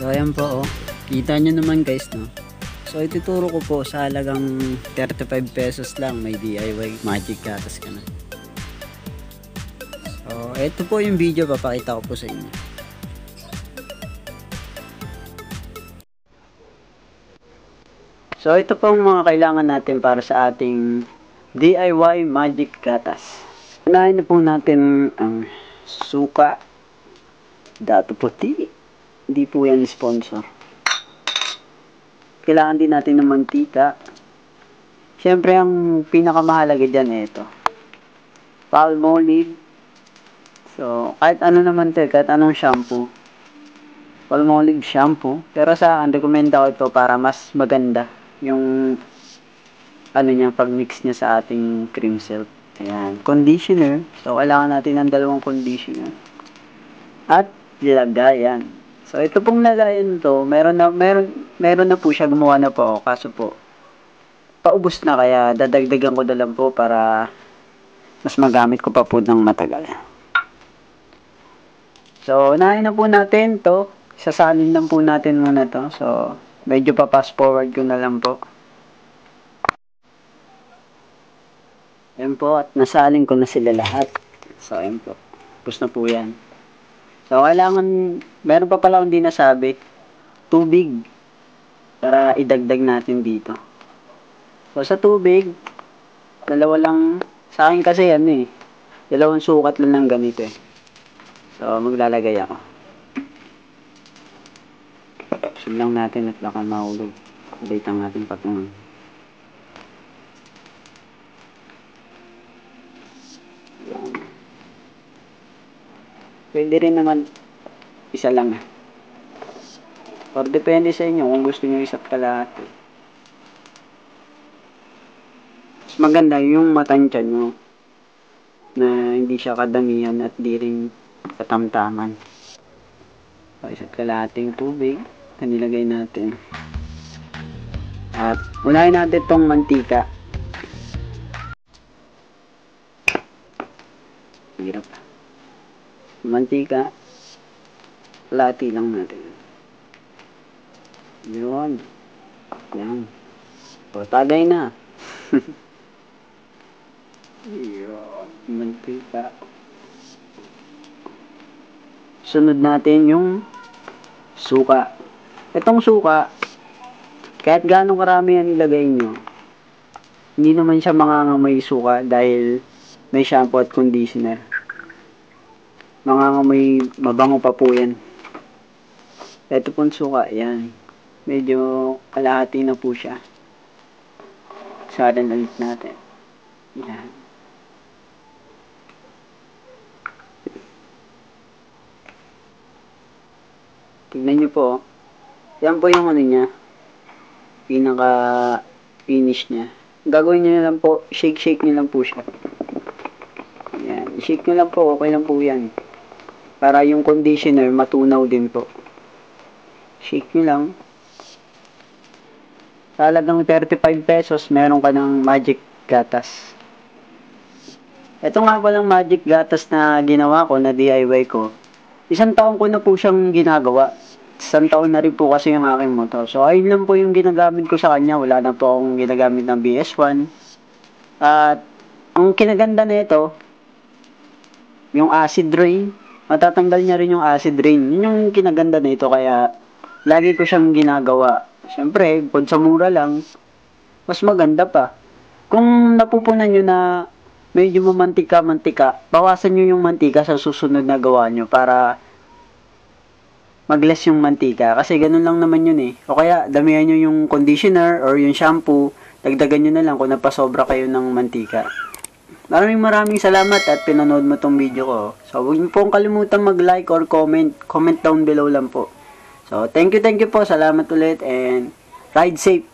So ayan po, oh. Kita nyo naman guys, no? So ituturo ko po sa halagang 35 pesos lang, may DIY magic gatas ka na. So ito po yung video, papakita ko po sa inyo. So ito po ang mga kailangan natin para sa ating DIY magic gatas. Unahin na po natin ang suka, dato puti. Hindi po yan sponsor. Kailangan din natin ng mantika. Siyempre, ang pinakamahalaga dyan ito. Palmolive. So, kahit ano naman ito, kahit anong shampoo. Palmolive shampoo. Pero sa akin, recommend ako ito para mas maganda yung ano niya, pag-mix niya sa ating cream silk. Ayan. Conditioner. So, kailangan natin ng dalawang conditioner. At lagayan. So, ito pong lagayan to, meron na po siya, gumawa na po ako. Kaso po, paubos na, kaya dadagdagan ko na lang po para mas magamit ko pa po ng matagal. So, unahin na po natin to. Sasalin lang po natin muna to. So, medyo pa fast forward ko na lang po. Ayan po, at nasalin ko na sila lahat. So, ayan po. Tapos na po yan. So, kailangan, meron pa pala akong di nasabi, tubig, para idagdag natin dito. So, sa tubig, dalawa lang, sa akin kasi ano eh, dalawang sukat lang ng ganito eh. So, maglalagay ako. Sub lang natin at baka mahulog. Update ang ating patungan. Pwede rin naman isa lang. Or depende sa inyo kung gusto nyo isa't kalahati. Mas maganda yung matansya nyo na hindi siya kadamihan at di rin katamtaman. So, isa't kalahating tubig na nilagay natin. At unahin natin itong mantika. Hirap. Mantika, lati lang natin. Yun. Yan. O, tagay na. Yun. Mantika. Sunod natin yung suka. Itong suka, kahit gaano karami yan ilagay nyo, hindi naman siya mangangamoy suka dahil may shampoo at conditioner. Mangangamoy, mabango pa po yan. Ito pong suka, yan. Medyo kalahati na po siya. Saran ulit natin. Yan. Tignan nyo po. Yan po yung ano niya. Pinaka finish niya. Gagawin nyo lang po, shake nyo lang po siya. Yan. Shake nyo lang po, okay lang po yan. Para yung conditioner matunaw din po. Shake nyo lang. Talagang 35 pesos, meron ka ng magic gatas. Ito nga palang magic gatas na ginawa ko, na DIY ko. 1 taon ko na po siyang ginagawa. 1 taon na rin po kasi yung aking motor. So, ayun lang po yung ginagamit ko sa kanya. Wala na po akong ginagamit ng BS1. At, ang kinaganda na ito, yung acid rain, matatanggal niya rin yung acid rain. Yun yung kinaganda na ito, kaya lagi ko siyang ginagawa. Siyempre, kung sa mura lang, mas maganda pa. Kung napupunan nyo na medyo mamantika-mantika, bawasan nyo yung mantika sa susunod na gawa nyo para mag-less yung mantika. Kasi ganun lang naman yun eh. O kaya, damihan nyo yung conditioner or yung shampoo. Dagdagan nyo na lang kung napasobra kayo ng mantika. Maraming salamat at pinanood mo tong video ko. So, huwag niyo pong kalimutan mag-like or comment. Comment down below lang po. So, thank you po. Salamat ulit and ride safe.